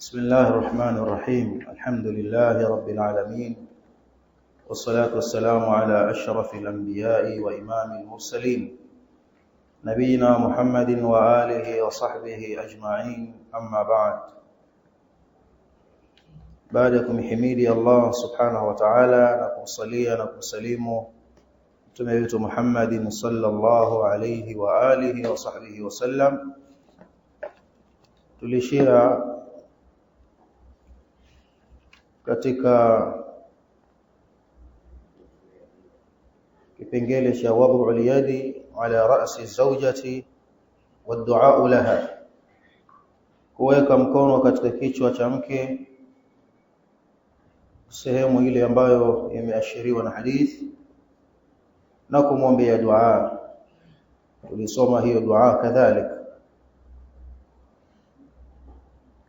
بسم الله الرحمن الرحيم. الحمد لله رب العالمين، والصلاة والسلام على أشرف الأنبياء وإمام المرسلين نبينا محمد وآله وصحبه أجمعين. أما بعدكم حميدي الله سبحانه وتعالى، نكمصليا نكمسليمه تميت محمد صلى الله عليه وآله وصحبه وسلم. Tulishia katika kipengele cha wad'u al-yadi ala ra'si zawjati wad-du'a laha, kuweka mkono katika kichwa cha mke, sehemu ile ambayo imeashiriwa na hadith, na kumwombea dua. Tulisoma hiyo dua kadhalika: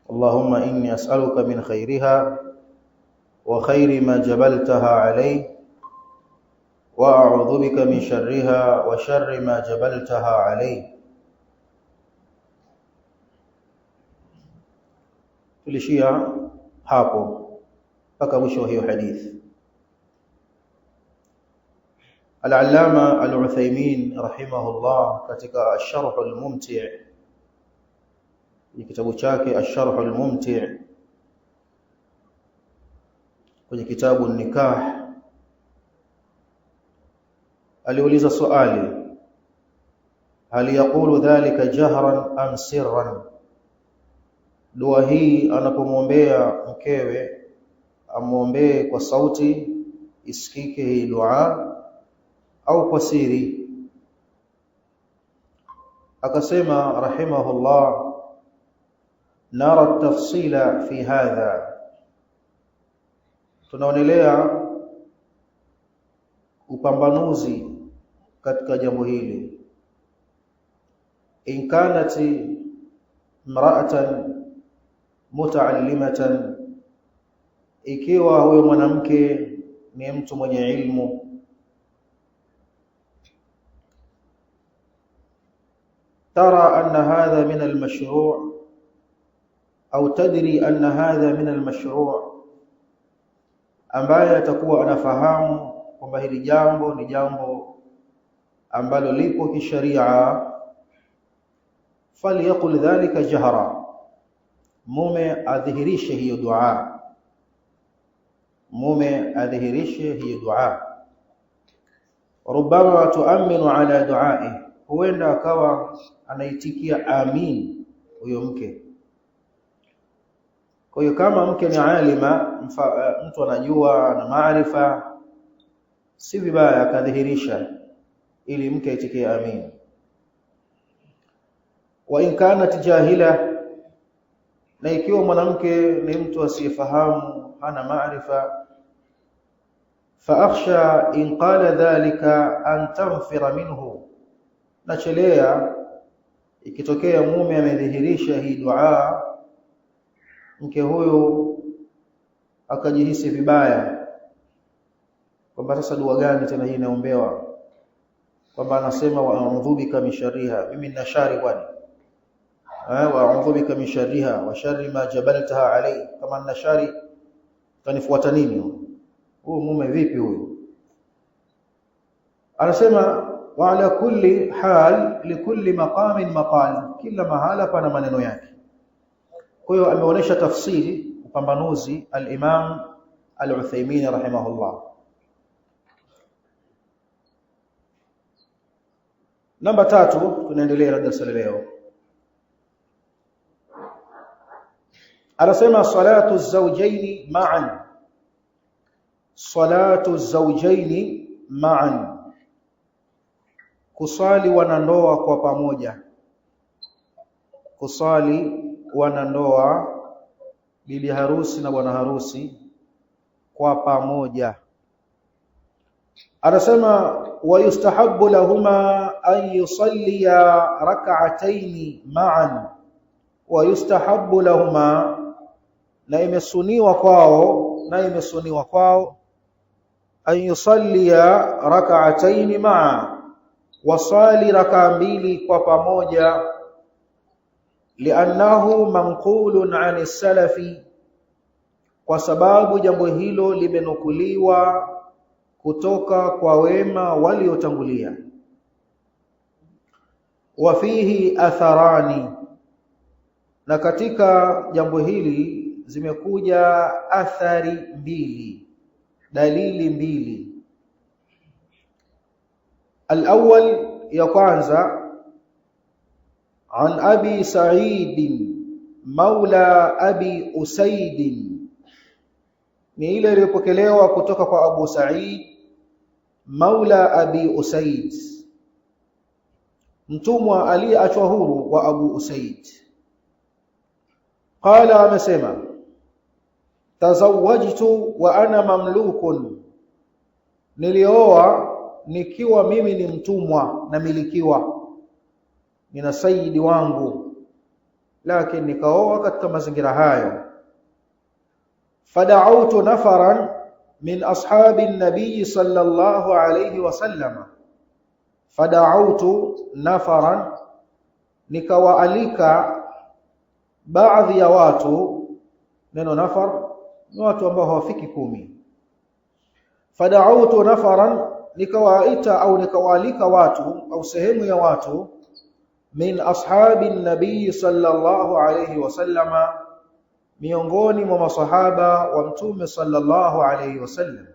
Allahumma inni as'aluka min khairiha wa khairi ma jabaltaha alayhi wa a'udhu bika min sharriha wa sharri ma jabaltaha alayhi. Tulishia hapo mpaka mwisho wa hiyo hadithi. Al-Allama Al-Uthaymeen rahimahullah katika Ash-Sharh Al-Mumti' ni kitabu chake Ash-Sharh Al-Mumti' kwenye kitabu Nikah, aliuliza swali: hal yaqulu dhalika jahran am sirran? Dua hii anapomwombea mkewe amwombee kwa sauti isikike hii dua au kwa siri? Akasema rahimahullah: nara at-tafsila fi hadha, tunaonelea upambanuzi katika jambo hili. In kanat imra'atan muta'allimatan, ikiwa huyo mwanamke ni mtu mwenye ilmu, tara anna hadha min al-mashru' au tadri anna hadha min al-mashru', ambaye atakuwa anafahamu kwamba hili jambo ni jambo ambalo lipo kisharia, faliyaqul dhalika jahra, mume adhihirishe hiyo dua, mume adhihirishe hiyo dua. Rubama tuaminu ala du'ai, huenda akawa anaitikia amin huyo mke. Kwa hiyo kama mke ni alima, mtu anajua na maarifa, si vibaya akadhihirisha ili mke aitikie amin. Wa in kanat jahila, na ikiwa mwanamke ni mtu asiyefahamu, hana maarifa, fa akhsha in qala dhalika an tanfira minhu, nachelea ikitokea mume amedhihirisha hii dua, mke huyo akajihisi vibaya kwamba sasa dua gani tena hii inaombewa, kwamba anasema wa a'udhu bika min sharriha, mimi nina shari kwani? Wa a'udhu bika min sharriha wa sharri ma jabaltaha alayhi, kama nina shari kanifuata nini? Huyo mume vipi huyo? Anasema wa ala kulli hal likulli maqamin maqal, kila mahala pana maneno yake. Kwa hiyo ameonyesha tafsiri, upambanuzi al-Imam Al-Uthaymeen rahimahullah. Namba 3, tunaendelea na darasa leo. Anasema salatu az-zawjayn ma'an, salatu az-zawjayn ma'an, kusali wanandoa kwa pamoja, kusali wanandoa, bibi harusi na bwana harusi kwa pamoja. Anasema wa yustahabbu lahuma an yusalliya rak'atayn ma'an, wa yustahabbu lahuma, na imesuniwa kwao an yusalliya rak'atayn ma'a, wasali raka mbili kwa pamoja. li'annahu manqulun 'ani salafi, kwa sababu jambo hilo limenukuliwa kutoka kwa wema waliotangulia. Wa fihi atharani, na katika jambo hili zimekuja athari mbili, dalili mbili. Al-awwal, ya kwanza, an Abi Sa'id maula Abi Usaid, ni ile iliyopokelewa kutoka kwa Abu Sa'id maula Abi Usaid, mtumwa aliyeachwa huru wa Abu Usaid. Qala, amesema, tazawwajtu wa ana mamlukun, nilioa nikiwa mimi ni mtumwa na milikiwa, nina sayyidi wangu, lakini nikaoa katika mazingira hayo. Fada'awtu nafaran min ashabi an-nabiy sallallahu alayhi wasallam, fada'awtu nafaran, nikawaalika baadhi ya watu. Neno nafar ni watu ambao hawafiki 10. Fada'awtu nafaran, nikawaita au nikawaalika watu au sehemu ya watu, min ashabi an-nabiy sallallahu alayhi wasallama, miongoni mwa masahaba wa mtume sallallahu alayhi wasallam.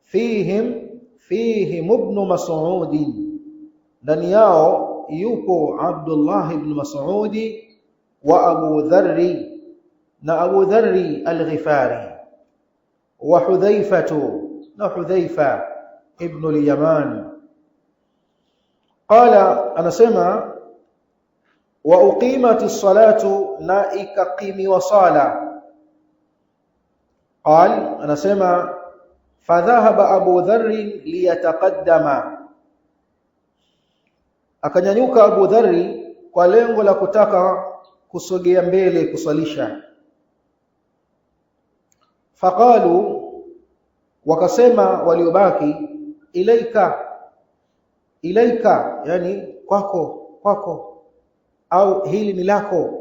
Fihim ibn Mas'ud, ndani yao yupo Abdullah ibn Mas'ud wa Abu Dharri, na Abu Dharri al-Ghifari, wa Hudhaifatu, na Hudhaifa ibn al-Yaman. Qala, anasema, wa uqimatis salatu, na ikaqimiwa sala. Qal, anasema, fadhahaba Abu Dharri liyataqaddama, akanyanyuka Abu Dharri kwa lengo la kutaka kusogea mbele kusalisha. Faqalu, wakasema waliobaki, ilaika, yani kwako, au hili ni lako.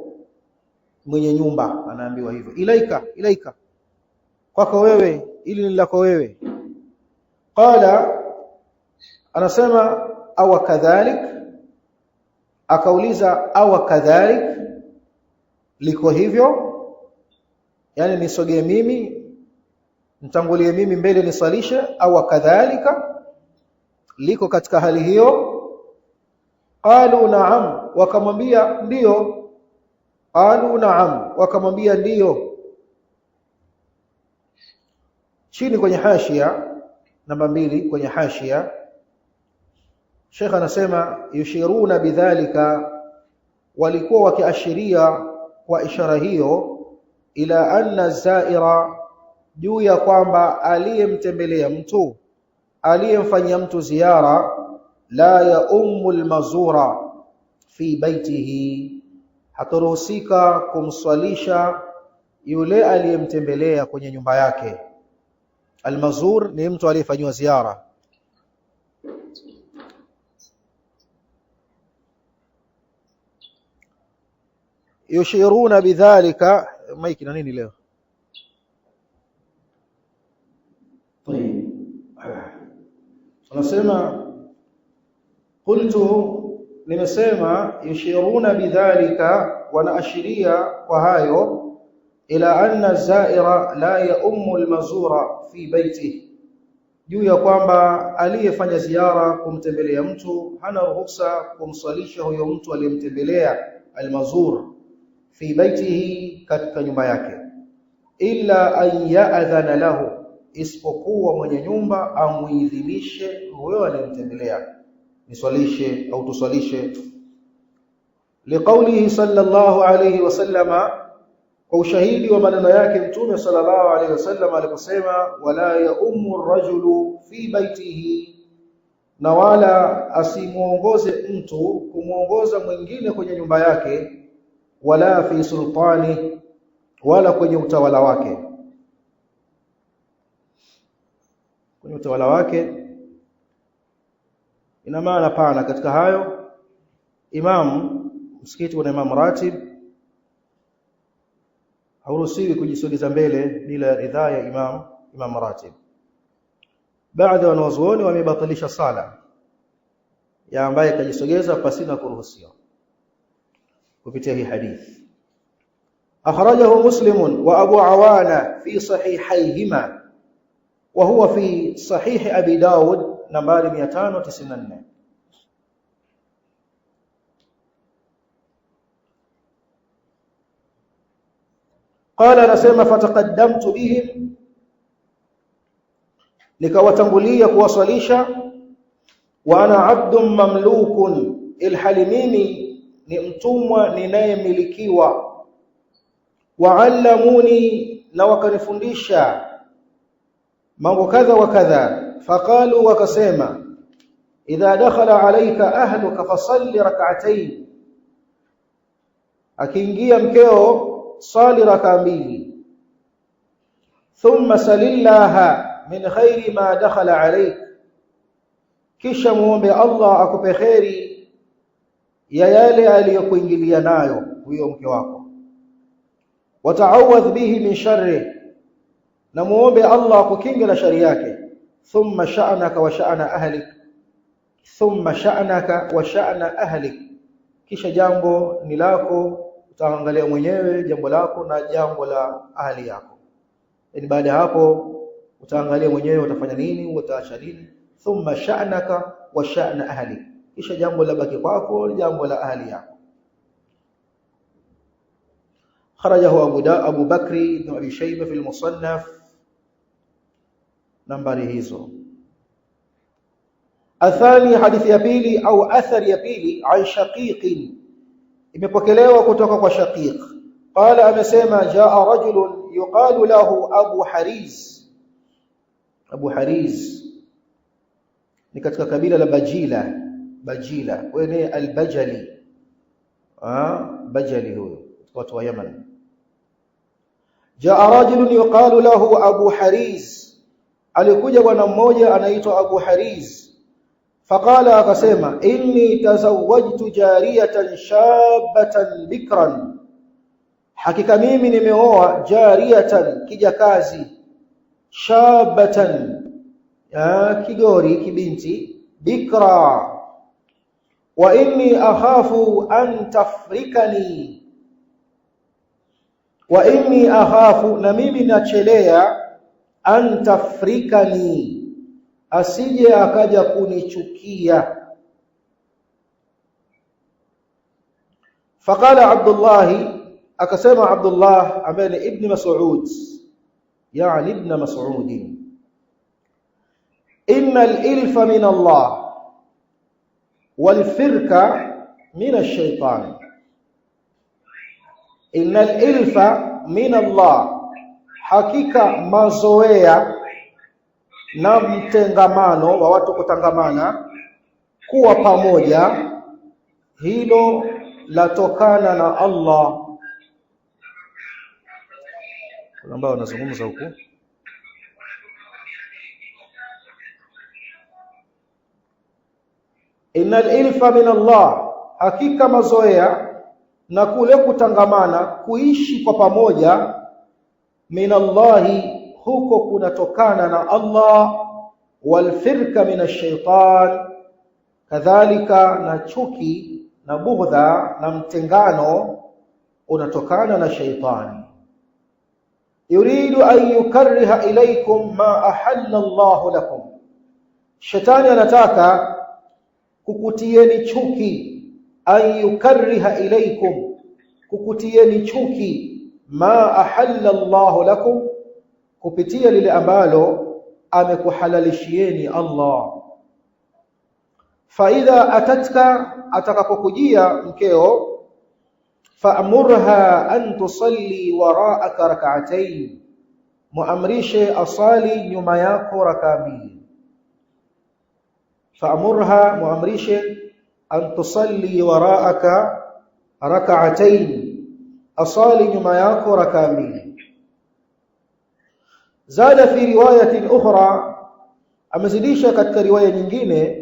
Mwenye nyumba anaambiwa hivyo, ilaika, kwako wewe, hili ni lako wewe. Qala, anasema, aw kadhalik, akauliza, aw kadhalik, liko hivyo, yani nisogee mimi, nitangulie mimi mbele nisalishe, aw kadhalika, liko katika hali hiyo. Qalu na'am, wakamwambia ndio. Qalu na'am, wakamwambia ndio. Chini kwenye hashia namba 2 kwenye hashia, Sheikh anasema, yushiruna bidhalika, walikuwa wakiashiria kwa ishara hiyo, ila anna zaira, juu ya kwamba aliyemtembelea mtu, aliyemfanyia mtu ziara, la ya ummul mazura fi baitihi, hataruhusika kumswalisha yule aliyemtembelea kwenye nyumba yake. Almazur ni mtu aliyefanywa ziara. Yushiruna bidhalika, maiki na nini leo? Tayeb, anasema, qultu, nimesema, yushiruna bidhalika, wanaashiria kwa hayo, ila anna zaira la ya ummul mazura fi baitihi, juu ya kwamba aliyefanya ziara kumtembelea mtu hana ruhusa kumsalisha huyo mtu aliyemtembelea almazur fi baitihi, katika nyumba yake, illa an ya'dhana lahu, isipokuwa mwenye nyumba amuidhinishe huyo aliyemtembelea, niswalishe au tuswalishe. Liqaulihi sallallahu alayhi wasallama, kwa ushahidi wa maneno yake mtume sallallahu alayhi wasallam aliposema, wala ya ummu rajulu fi baitihi, na wala asimuongoze mtu kumuongoza mwingine kwenye nyumba yake, wala fi sultani, wala kwenye utawala wake. Kwenye utawala wake ina maana pana katika hayo. Imam msikiti wa imam ratib hauruhusiwi kujisogeza mbele bila ridhaa ya imam ratib. Baadhi ya wanazuoni wamebatilisha sala ya ambaye kajisogeza pasina kuruhusiwa kupitia hii hadithi. Akhrajahu Muslim wa Abu Awana fi sahihayhima wa huwa fi sahih Abi Daud nambari 594. Qala nasema fataqaddamtu bihim, nikawatangulia kuwaswalisha, wa ana abdun mamlukun, ilhali mimi ni mtumwa ninayemilikiwa, wa'allamuni, na wakanifundisha mambo kadha wa kadha. Faqalu, wakasema, idha dakhala alayka ahluka fasalli rak'atayn, akiingia mkeo sali raka mbili, thumma salillaha min khairi ma dakhala alayk, kisha muombe Allah akupe khairi ya yale aliyokuingilia nayo huyo mke wako. Wata'awadh bihi min sharri, na muombe Allah akukinge na shari yake. Thumma sha'naka wa sha'na ahlik, thumma sha'naka wa sha'na ahlik, kisha jambo ni lako, utaangalia mwenyewe jambo lako na jambo la ahli yako. Yani baada hapo utaangalia mwenyewe utafanya nini, utaacha nini. Thumma sha'naka wa sha'na ahlik, kisha jambo la baki kwako, jambo la ahli yako. Kharajahu Abu Bakri ibn Abi Shayba fi al-Musannaf, nambari hizo. Athani, hadithi ya pili au athari ya pili, an Shaqiq, imepokelewa kutoka kwa Shaqiq. Qala, amesema, jaa rajulun yuqalu lahu Abu Hariz. Abu Hariz ni katika kabila la Bajila, wene al-Bajali. Bajali huyo watu wa Yemen. Jaa rajulun yuqalu lahu Abu Hariz, alikuja bwana mmoja anaitwa Abu Hariz. Faqala, akasema, inni tazawwajtu jariyatan shabatan bikran, hakika mimi nimeoa jariyatan, kijakazi, shabatan, kigori, kibinti, bikra, wa inni akhafu an tafrikani, wa inni akhafu, na mimi nachelea, an tafrikani, asije akaja kunichukia. Faqala Abdullah, akasema Abdullah ambaye ni ibn Mas'ud, yani ibn Mas'ud, innal ilfa min Allah wal firka min ash-shaytan. Innal ilfa min Allah, hakika mazoea na mtengamano wa watu kutangamana, kuwa pamoja, hilo latokana na Allah. Kuna ambao wanazungumza huku. Innal ilfa min Allah, hakika mazoea na kule kutangamana, kuishi kwa pamoja, min Allahi, huko kunatokana na Allah. Wal firka min ash-shaytan, kadhalika na chuki na bughdha na mtengano unatokana na shaytani. Yuridu an yukarriha ilaykum ma ahalla Allah lakum, shetani anataka kukutieni chuki. An yukarriha ilaykum, kukutieni chuki, ma ahalla Allah lakum, kupitia lile ambalo amekuhalalishieni Allah. Fa idha atatka, atakapokujia mkeo, fa'murha an tusalli wara'aka rak'atayn, muamrishe asali nyuma yako raka mbili. Fa'murha, muamrishe, an tusalli wara'aka rak'atayn, asali nyuma yako raka mbili. Zada fi riwayatin ukhra, amezidisha katika riwaya nyingine,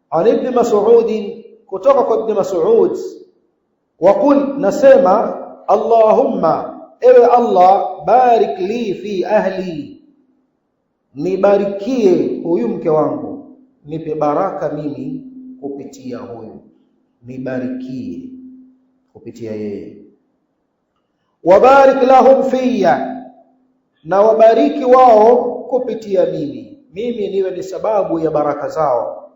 an ibn Mas'ud, kutoka kwa ibn Mas'ud, Waqul, nasema Allahumma, ewe Allah, barik li fi ahli, nibarikie huyu mke wangu, nipe baraka mimi kupitia huyu, nibarikie kupitia yeye. Wabarik lahum fiya, na wabariki wao kupitia mimi niwe ni sababu ya baraka zao.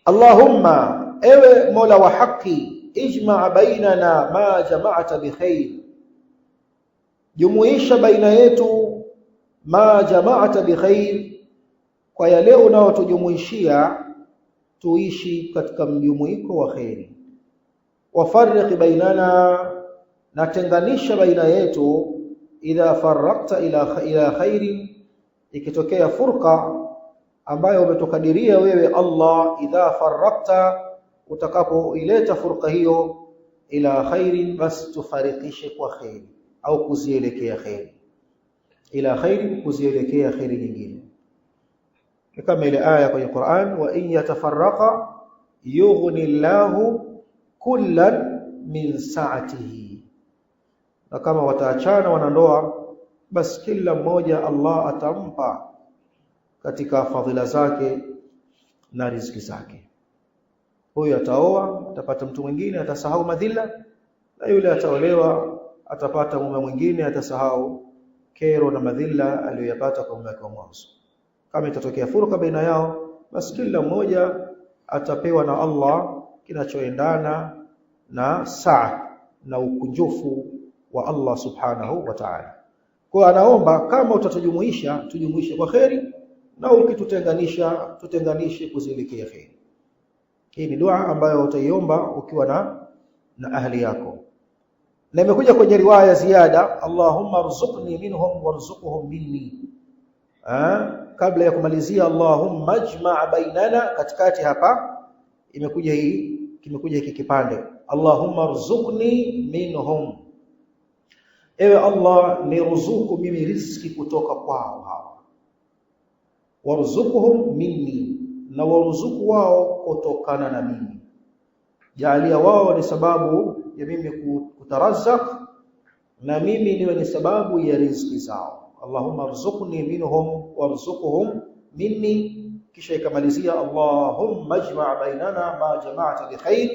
Allahumma, ewe Mola wa haki, ijma' bainana ma jama'ta bi khair, jumuisha baina yetu ma jama'ta bi khair, kwa yale unaotujumuishia tuishi katika mjumuiko wa khairi. Wafarriq bainana, na tenganisha baina yetu idha farraqta ila khairin, ikitokea furqa ambayo umetokadiria wewe Allah, idha farraqta, utakapoileta furqa hiyo, ila khairin, bas tufarikishe kwa khairi au kuzielekea khairi, ila khairin, kuzielekea khairi nyingine. Kama ile aya kwenye Qur'an, wa in yatafarraqa yughni Allahu kullan min sa'atihi, na kama wataachana wanandoa, basi kila mmoja Allah atampa katika fadhila zake na riziki zake. Huyu ataoa, atapata mtu mwingine, atasahau madhila, na yule ataolewa, atapata mume mwingine, atasahau kero na madhila aliyopata kwa mume wake wa mwanzo. Kama itatokea furqa baina yao, basi kila mmoja atapewa na Allah kinachoendana na saa na ukunjufu wa Allah subhanahu wa ta'ala. Kwa anaomba kama utatujumuisha, tujumuishe kwa khairi, na ukitutenganisha, tutenganishe kuzielekea khairi. Hii ni dua ambayo utaiomba ukiwa na ahli yako. Na imekuja kwenye riwaya ziada, Allahumma rzuqni minhum warzuqhum minni. Kabla ya kumalizia Allahumma ajma' bainana, katikati hapa imekuja hiki kipande, Allahumma rzuqni minhum, ewe Allah niruzuku mimi riziki kutoka kwao hawa, warzuqhum minni, na waruzuku wao kutokana na mimi, jaalia wao ni sababu ya mimi kutarazak, na mimi niwe ni sababu ya riziki zao. Allahumma rzuqni minhum warzuqhum minni, kisha ikamalizia Allahumma ajma' bainana ma jama'ta bi khair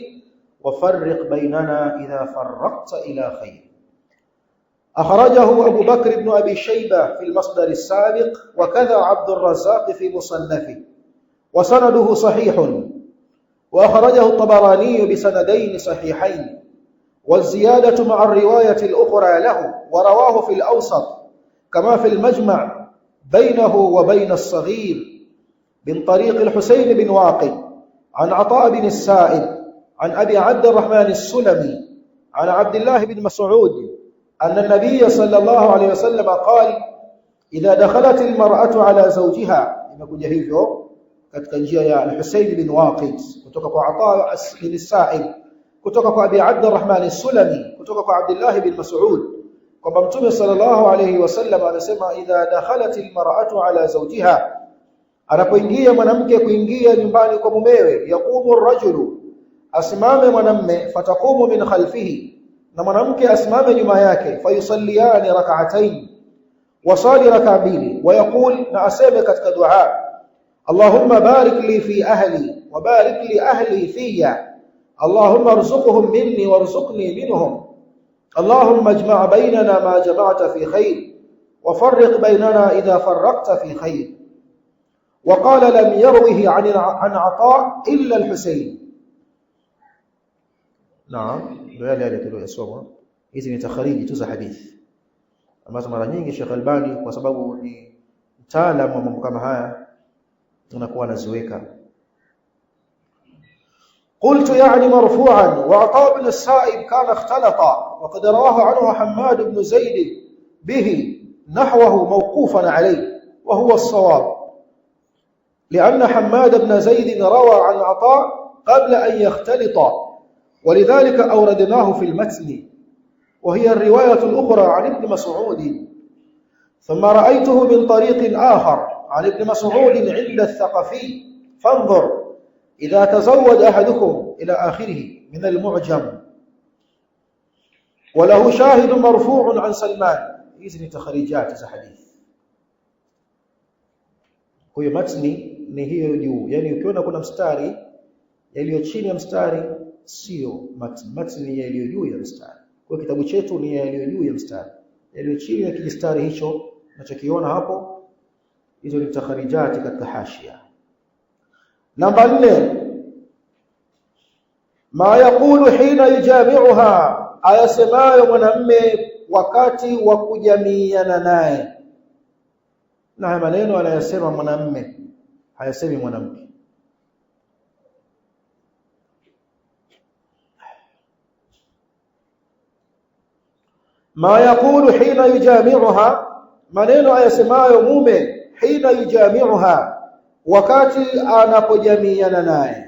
wa farriq bainana idha farraqta ila khair. أخرجه أبو بكر بن أبي شيبة في المصدر السابق، وكذا عبد الرزاق في مصنفه، وسنده صحيح. وأخرجه الطبراني بسندين صحيحين، والزيادة مع الرواية الأخرى له، ورواه في الأوسط كما في المجمع بينه وبين الصغير من طريق الحسين بن واقد عن عطاء بن السائب عن أبي عبد الرحمن السلمي عن عبد الله بن مسعود أن النبي صلى الله عليه وسلم قال: إذا دخلت المرأة على زوجها، imekuja hivyo katika njia ya al-Husayn bin Waqid kutoka kwa Ata bin Sa'id kutoka kwa Abi Abd al-Rahman al-Sulami kutoka kwa Abdullah bin Mas'ud kwamba Mtume sallallahu alayhi wasallam anasema, idha dakhalat al-mar'atu ala zawjiha, anapoingia mwanamke kuingia nyumbani kwa mumewe, yaqumu ar-rajulu, asimame mwanamme, fataqumu min khalfihi, na mwanamke asimame nyuma yake, fayusalliyani rak'atayn, wasali rak'a mbili, wayaqul, na aseme katika dua, Allahumma barik li fi ahli wa barik li ahli fiya, Allahumma arzuqhum minni warzuqni minhum, Allahumma ajma' bainana ma jama'ta fi khair wa farriq bainana idha farraqta fi khair. وقال لم يروه عن عطاء إلا الحسين. نعم yale tuliyosoma, hizi ni takhariji tu za hadithi ambazo mara nyingi Sheikh Albani kwa sababu ni mtaalamu wa mambo kama haya anakuwa anaziweka. قلت يعني مرفوعا، وعطاء بن السائب كان اختلط، وقد رواه عنه حماد بن زيد به نحوه موقوفا عليه، وهو الصواب، لأن حماد بن زيد روى عن عطاء قبل أن يختلط، ولذلك أوردناه في المتن، وهي الرواية الأخرى عن ابن مسعود. ثم رأيته من طريق آخر عن ابن مسعود عند الثقفي، فانظر إذا تزوج أحدكم إلى آخره، min al-mu'jam وله شاهد مرفوع عن سلمان. hizi ni takharijat za hadithi. Kwa hiyo matni ni hiyo juu, yani ukiona kuna mstari yaliyo chini ya mstari sio matni ni yaliyo juu ya mstari. Kwa kitabu chetu ni yaliyo juu ya mstari, yaliyo chini ya kijistari hicho unachokiona hapo, hizo ni takharijati katika hashia. Namba 4, ma yaqulu hina yujami'uha, ayasemayo mwanamume wakati wa kujamiiana naye. Na haya maneno anayasema mwanamume, hayasemi mwanamke. Ma yaqulu hina yujami'uha, maneno ayasemayo mume hina yujami'uha, wakati anapojamiiana naye.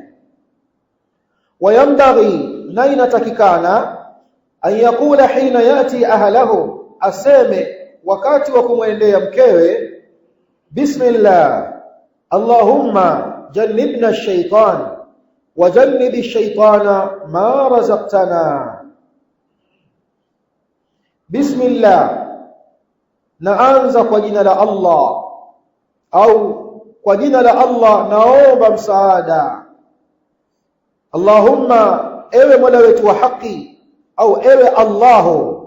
Wayambaghi, na inatakikana an yaqula hina yati ahlahu, aseme wakati wa kumwendea mkewe, bismillah allahumma jannibna ash-shaytan wa jannibi ash-shaytana ma razaqtana. Bismillah, naanza kwa jina la Allah, au kwa jina la Allah naomba msaada. Allahumma, ewe Mola wetu wa haki, au ewe Allahu.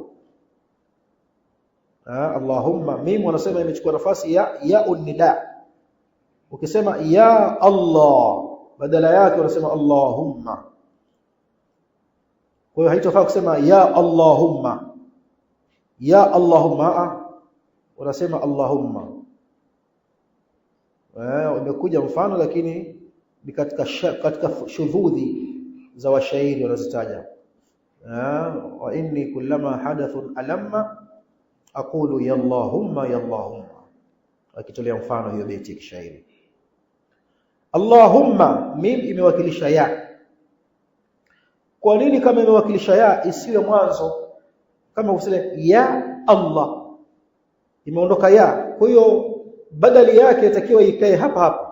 Allahumma mimi wanasema imechukua nafasi ya unida. Ukisema ya Allah badala yake wanasema Allahumma. Kwa hiyo haitofaa kusema ya Allahumma, ya Allahumma, wanasema Allahumma. Umekuja mfano lakini ni katika shudhudhi za washairi wanazitaja. Wa inni kullama hadathun alamma aqulu ya Allahumma ya Allahumma, akitolea mfano hiyo beti ya kishairi. Allahumma mim imewakilisha ya. Kwa nini kama imewakilisha ya isiwe mwanzo kama usile ya Allah, imeondoka ya? Kwa hiyo badali yake itakiwa ikae hapa hapa.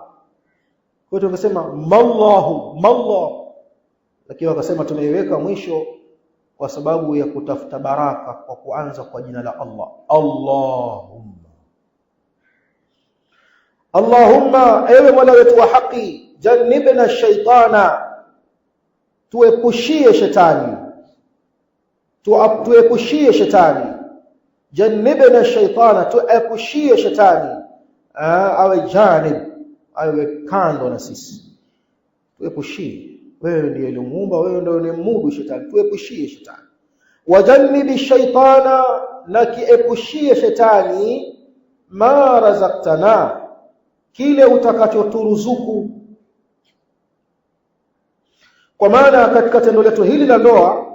Kwa hiyo tungesema mallahu mallah, lakini wakasema tumeiweka mwisho kwa sababu ya kutafuta baraka kwa kuanza kwa jina la Allah. Allahumma, Allahumma, ewe Mola wetu wa haki, jannibna ash-shaytana, tuepushie shetani, tuepushie shetani. Jannibna ash-shaytana, tuepushie shetani. Awe janib, awe kando na sisi, tuepushie. Wewe ndiye ulimuumba, wewe ndiye unemudu shetani, tuepushie shetani. Wajannibi shaytana, na kiepushie shetani, ma razaqtana, kile utakachoturuzuku. Kwa maana katika tendo letu hili la ndoa,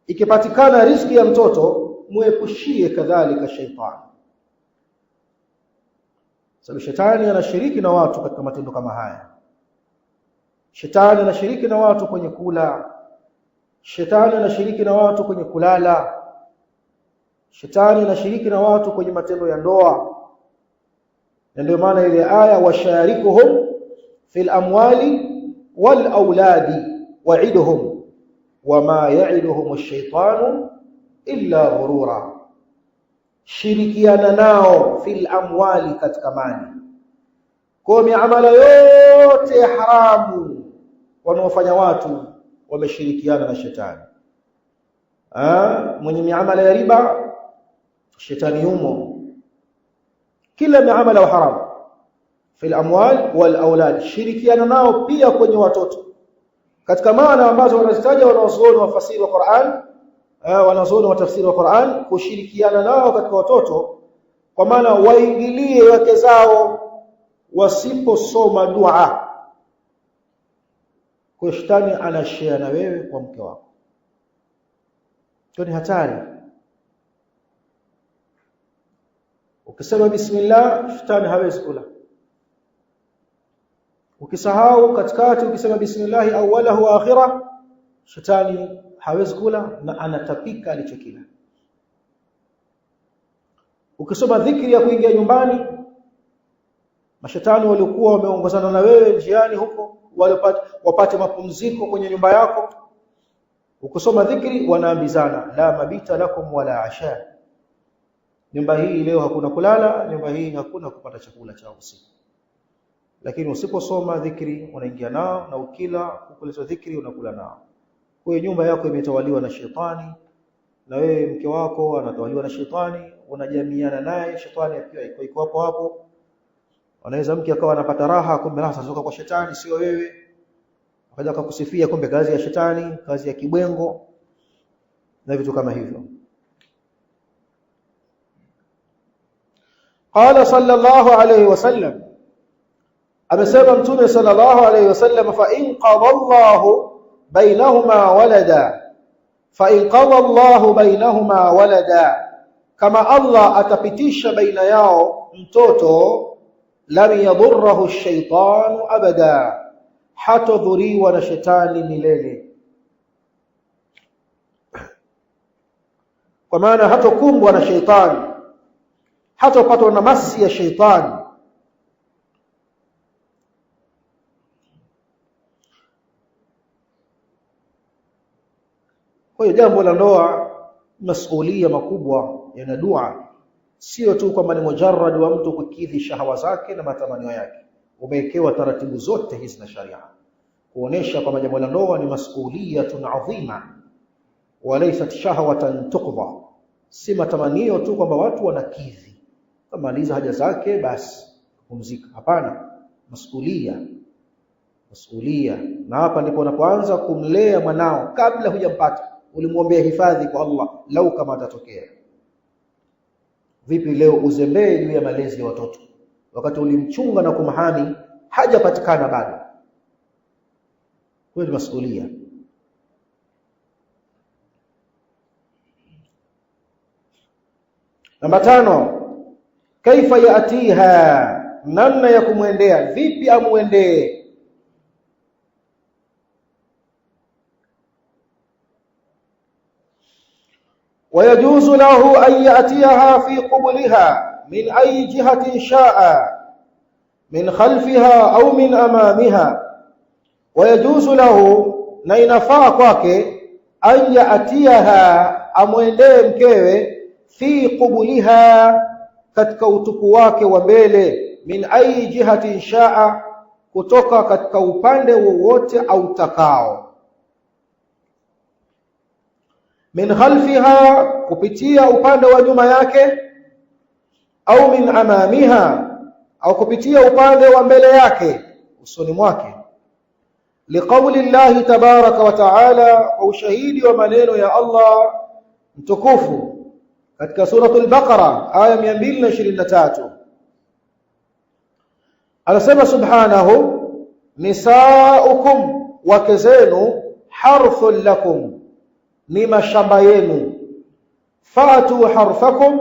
ikipatikana riziki ya mtoto, muepushie kadhalika shetani. Sababu shetani anashiriki na watu katika matendo kama haya. Shetani anashiriki na watu kwenye kula, shetani anashiriki na watu kwenye kulala, shetani anashiriki na watu kwenye matendo ya ndoa. Na ndio maana ile aya washarikuhum fil amwali wal auladi wa'iduhum wama ya'iduhum ash-shaytanu illa ghurura, shirikiana nao fil amwali, katika mali. Kwa miamala yote ya haramu wanaofanya watu wameshirikiana na shetani. Mwenye miamala ya riba, shetani yumo. Kila miamala ya haramu fil amwal wal aulad, shirikiana nao pia kwenye watoto, katika maana ambazo wanazitaja wanazuoni wa fasiri wa Qur'an, wanazuoni wa tafsiri wa Qur'an, kushirikiana nao katika watoto, kwa maana waingilie wake zao wasiposoma dua. Kwa shetani anashare na wewe kwa mke wako. Hiyo ni hatari. Ukisema bismillah, shetani hawezi kula. Ukisahau katikati ukisema bismillah awwalahu wa akhirah, shetani hawezi kula na anatapika alichokila. Ukisoma dhikri ya kuingia nyumbani, mashetani waliokuwa wameongozana na wewe njiani huko wapate mapumziko kwenye nyumba yako, ukisoma dhikri wanaambizana la mabita lakum wala asha, nyumba hii leo hakuna kulala, nyumba hii hakuna kupata chakula cha usiku. Lakini usiposoma dhikri unaingia nao, na ukila kukuleta dhikri unakula nao. Kwa hiyo nyumba yako imetawaliwa na shetani, na wewe mke wako anatawaliwa na shetani, unajamiana naye, shetani akiwa iko hapo hapo. Anaweza mke akawa anapata raha, kumbe raha zinatoka kwa shetani, sio wewe. Akaja akakusifia, kumbe kazi ya shetani, kazi ya kibwengo na vitu kama hivyo. Qala sallallahu alayhi wasallam, amesema mtume sallallahu alayhi wasallam, fa in qada Allahu bainahuma walada, fa in qada Allahu bainahuma walada, kama Allah atapitisha baina yao mtoto, lam yadhurruhu ash-shaytanu abada, hatadhuriwa na shetani milele. Kwa maana hatokumbwa na shetani, hatopatwa na masi ya shetani. Kwa hiyo jambo la ndoa masuhulia makubwa, yana dua, sio tu kwamba ni mujarrad wa mtu kukidhi shahawa zake na matamanio yake. Umewekewa taratibu zote hizi na sharia kuonesha kwamba jambo la ndoa ni masuhuliyatun adhima, walaysat shahwatan tuqda, si matamanio tu kwamba watu wanakidhi, kamaliza haja zake basi kupumzika. Hapana, masuhulia. Na hapa ndipo unapoanza kumlea mwanao kabla hujampata. Ulimwombea hifadhi kwa Allah lau kama atatokea. Vipi leo uzembee juu ya malezi ya watoto wakati ulimchunga na kumhami hajapatikana bado? Kwa masuhulia. Namba 5, kaifa yaatiha, namna ya kumwendea, vipi amuendee. ويجوز له أن يأتيها في قبلها من أي جهة شاء، من خلفها أو من أمامها. ويجوز له، na inafaa kwake, an yaatiha, amwendee mkewe, fi qubuliha, katika utupu wake wa mbele, min ayi jihati shaa, kutoka katika upande wowote au takao. Min khalfiha, kupitia upande wa nyuma yake, au min amamiha, au kupitia upande wa mbele yake, usoni mwake. Liqawli Allahi tabaraka wa taala, kwa ushahidi wa maneno ya Allah mtukufu katika suratul Baqara aya 223, anasema subhanahu, nisaukum, wake zenu, harthun lakum, ni mashamba yenu, fatu harthakum,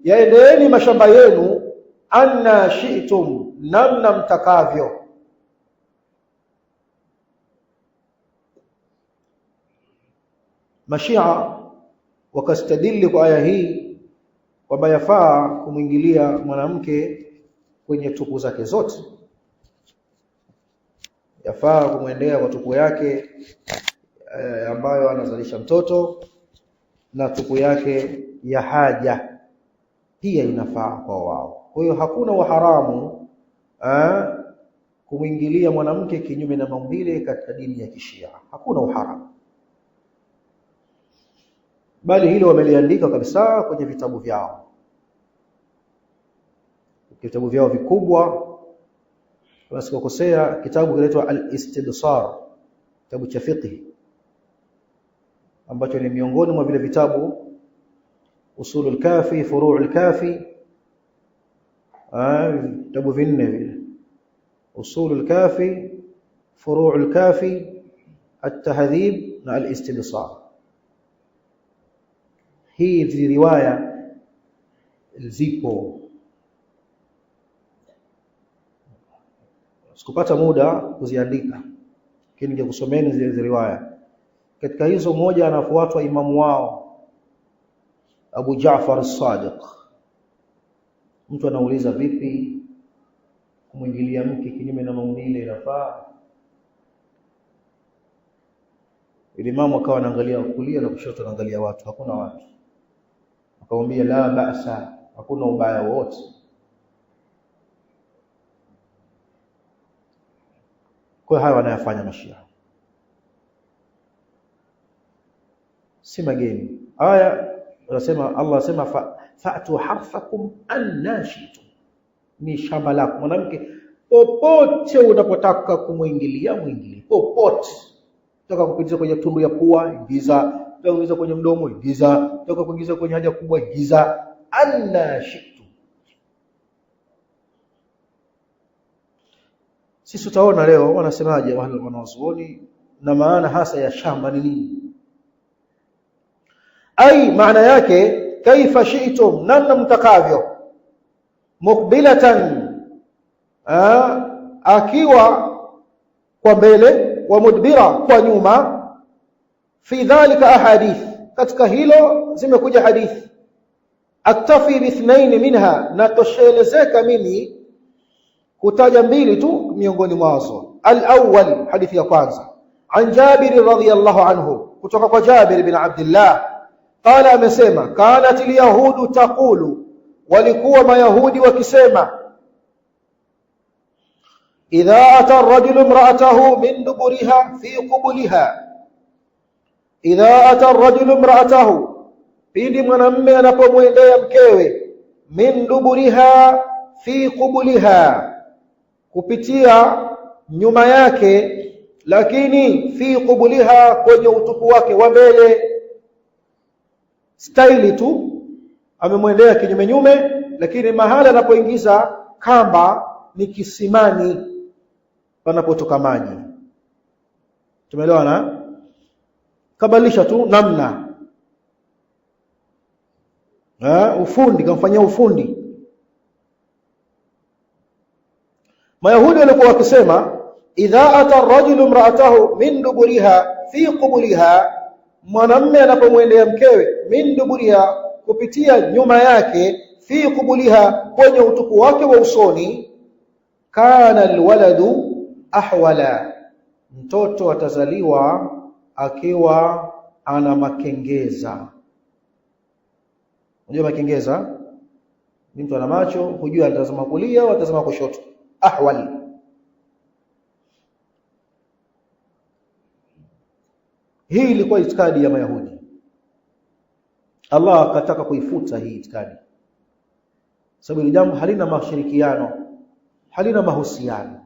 yaendeeni mashamba yenu, anna shi'tum, namna mtakavyo. Mashia wakastadili kwa aya hii kwamba yafaa kumwingilia mwanamke kwenye tupu zake zote, yafaa kumwendea kwa tupu yake ambayo anazalisha mtoto, na tupu yake ya haja pia inafaa kwa wao. Kwa hiyo hakuna uharamu kumwingilia mwanamke kinyume na maumbile katika dini ya Kishia, hakuna uharamu, bali hilo wameliandika kabisa kwenye vitabu vyao, vitabu vyao vikubwa. Kama sikokosea, kitabu kinaitwa Al-Istibsar, kitabu cha fiqh ambacho ni miongoni mwa vile vitabu Usulul Kafi, Furu'ul Kafi, vitabu vinne vile: Usulul Kafi, Furu'ul Kafi, At-Tahdhib na Al-Istibsar. Hizi riwaya zipo, sikupata muda kuziandika, lakini ningekusomeni zile riwaya. Katika hizo moja anafuatwa imamu wao Abu Jaafar as-Sadiq. Mtu anauliza, vipi kumwingilia mke kinyume na maumbile inafaa? Imamu akawa anaangalia kulia na kushoto, anaangalia watu, hakuna watu. Akamwambia la ba'sa, hakuna ubaya wote. Kwa haya wanayofanya Mashia si mageni. Aya anasema, Allah anasema fa'tu harfakum annashitum, ni shamba lako. Mwanamke popote unapotaka kumuingilia, muingilie popote. Unataka kupitisha kwenye tundu ya pua, ingiza. Unataka kuingiza kwenye mdomo, ingiza. Unataka kuingiza kwenye haja kubwa, ingiza. Annashitum. Sisi tutaona leo wanasemaje wanazuoni na maana hasa ya shamba ni nini. Ai maana yake kaifa shi'tum, namna mtakavyo. Mukbilatan, akiwa kwa mbele, wa mudbira, kwa nyuma. Fi dhalika ahadith, katika hilo zimekuja hadithi. Aktafi bithnain minha, na toshelezeka mimi kutaja mbili tu miongoni mwazo. Al-awwal, hadithi ya kwanza, an Jabir radhiyallahu anhu, kutoka kwa Jabir bin Abdullah, qala, amesema, kanat al-yahudu taqulu, walikuwa mayahudi wakisema, idha ata ar-rajulu imra'atahu min duburiha fi qubuliha, idha ata ar-rajulu imra'atahu, pindi mwanamume anapomwendea mkewe, min duburiha fi qubuliha, kupitia nyuma yake, lakini fi qubuliha, kwenye utupu wake wa mbele. Staili tu amemwendea kinyume nyume, lakini mahala anapoingiza kamba ni kisimani panapotoka maji. Tumeelewana? Kabalisha tu namna, ufundi, kamfanyia ufundi. Mayahudi walikuwa wakisema, idha ata ar-rajulu imra'atahu min duburiha fi qubuliha, mwanamume anapomwendea mkewe, min duburiha, kupitia nyuma yake, fi qubuliha, kwenye utupu wake wa usoni, kana alwaladu ahwala, mtoto atazaliwa akiwa ana makengeza. Unajua makengeza ni mtu ana macho, hujua anatazama kulia au anatazama kushoto. Ahwal. Hii ilikuwa itikadi ya Mayahudi. Allah akataka kuifuta hii itikadi, sababu jambo halina mashirikiano, halina mahusiano.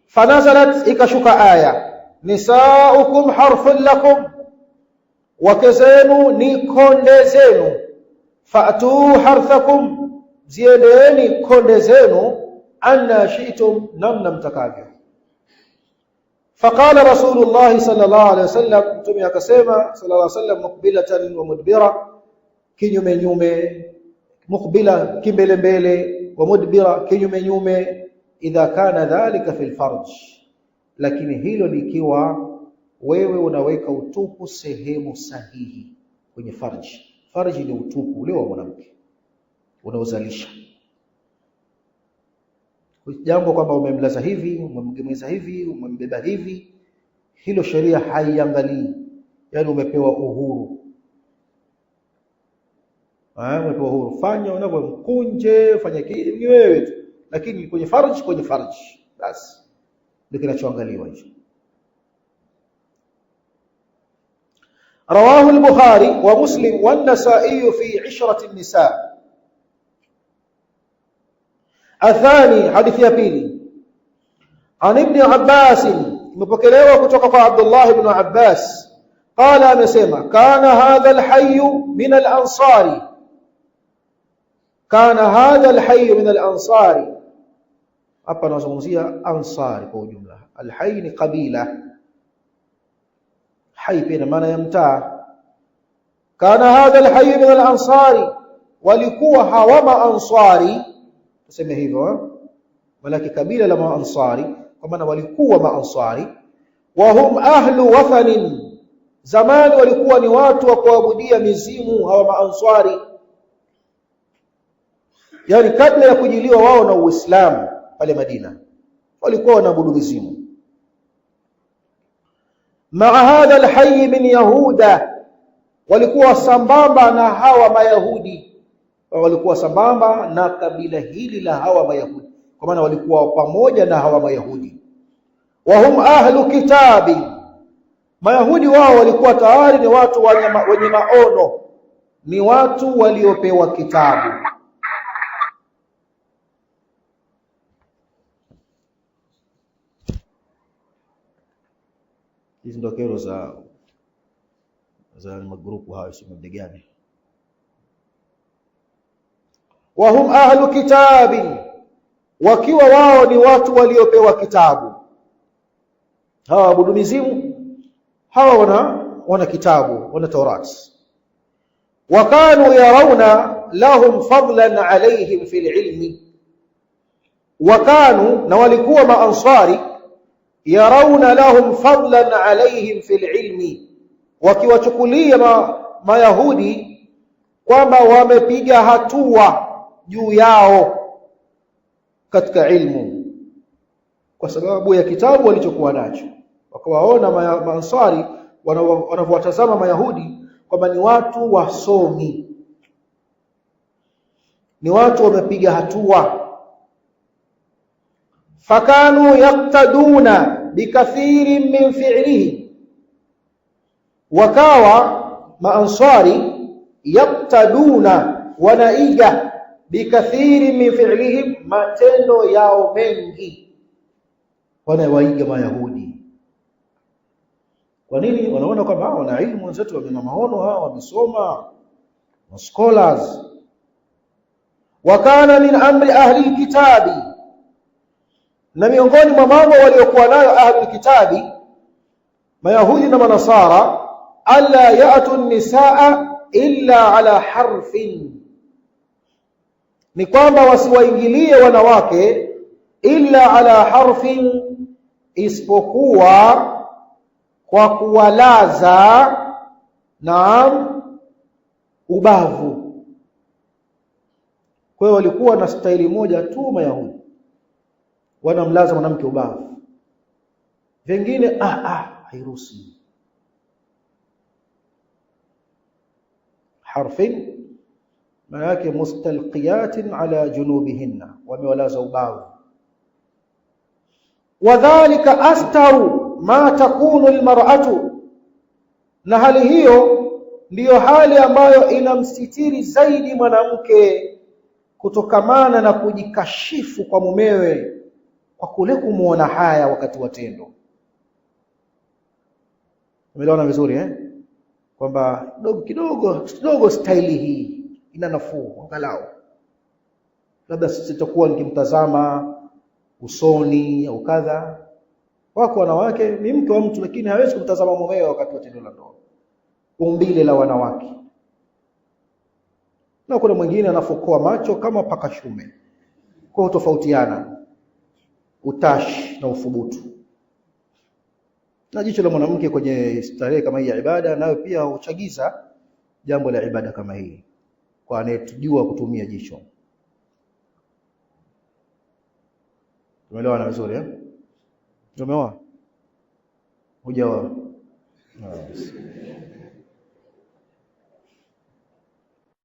Fanazalat, ikashuka aya, nisaukum harfun lakum, wake zenu ni konde zenu. Fa'tu harthakum, ziendeeni konde zenu, anna shi'tum, namna mtakavyo. Faqala Rasulullah sallallahu alaihi wasallam, mtume akasema sallallahu alaihi wasallam, mukbilatan wa mudbira, kinyume nyume. Mukbila, kimbele mbele, wa mudbira, kinyume nyume. Idha kana dhalika fil farj, lakini hilo likiwa wewe unaweka utupu sehemu sahihi kwenye farji. Farji ni utupu ule wa mwanamke unaozalisha. Jambo kwamba umemlaza hivi, umemgemeza hivi, umembeba hivi, hilo sheria haiangalii. Yani umepewa uhuru. Umepewa uhuru, fanya unavyomkunje, fanya kile ni wewe tu, lakini kwenye farji, basi ndio kinachoangaliwa hicho. رواه البخاري ومسلم والنسائي في عشرة النساء. الثاني، حديث يا بيلي، عن ابن عباس، مبكلوا kutoka عبد الله بن عباس، قال amesema, كان هذا الحي من الأنصار، كان هذا الحي من الأنصار. hapa nazungumzia ansari kwa ujumla. Al-hayy ni kabila, hayy pia maana ya mtaa. Kana hadha al-hayy min al-ansari, walikuwa hawa maansari, tuseme hivyo, malaki kabila la maansari, kwa maana walikuwa maansari. Wa hum ahlu wathanin, zamani walikuwa ni watu wa kuabudia mizimu hawa maansari. Yani kabla ya kujiliwa wao na Uislamu pale Madina, walikuwa wanaabudu mizimu. ma'a hadha alhayy min yahuda, walikuwa sambamba na hawa mayahudi, walikuwa sambamba na kabila hili la hawa mayahudi, kwa maana walikuwa pamoja na hawa mayahudi. Wa hum ahlu kitabi, mayahudi wao walikuwa tayari ni watu wenye maono, ni watu waliopewa kitabu. Hizi ndio kero za magrupu hayo, si mabegani. Wa hum ahlu kitabi, wakiwa wao ni watu waliopewa kitabu. Hawa waabudu mizimu, hawa wana kitabu, wana Taurati. Wa kanu yarawna lahum fadlan alayhim fil ilmi, wa kanu, na walikuwa maansari, yarawna lahum fadlan alayhim fil ilmi, wakiwachukulia mayahudi kwamba wamepiga hatua juu yao katika ilmu, kwa sababu ya kitabu walichokuwa nacho. Wakawaona maansari wanavyowatazama mayahudi kwamba ni watu wasomi, ni watu wamepiga hatua. Fakanu yaqtaduna bikathirin min fi'lihi, wakawa maansari yaqtaduna, wanaiga bikathirin min fi'lihim, matendo yao mengi wanawaiga mayahudi. Kwa nini? Wanaona kwamba wana ilmu, wenzetu wana maono, hawa wamesoma, wa scholars. Wa kana min amri ahli alkitabi, na miongoni mwa mambo waliokuwa nayo ahli alkitabi, mayahudi na manasara, alla ya'tu an-nisaa illa ala harfin, ni kwamba wasiwaingilie wanawake illa ala harfin, isipokuwa kwa kuwalaza ubavu. Kwa hiyo walikuwa na staili moja tu mayahudi, wanamlaza mwanamke ubavu, vingine hairuhusi. Harfin maana yake mustalqiyatin ala junubihinna, wamewalaza ubavu. Wadhālika astaru ma takunu almar'atu, na hali hiyo ndiyo hali ambayo inamsitiri zaidi mwanamke kutokamana na kujikashifu kwa mumewe kwa kule kumuona haya wakati wa tendo. Umeelewana vizuri kwamba kidogo staili hii ina nafuu, angalau labda sitakuwa nikimtazama usoni au kadha. Wako wanawake ni mke wa mtu, lakini hawezi kumtazama mumewe wakati wa tendo la ndoa, umbile la wanawake. Na kuna mwingine anafokoa macho kama paka shume. Kwa tofautiana utashi na uthubutu. Na jicho la mwanamke kwenye starehe kama hii ya ibada, nayo pia huchagiza jambo la ibada kama hii, kwa anayejua kutumia jicho. Tumeelewana vizuri Tumeoa? Hujaoa?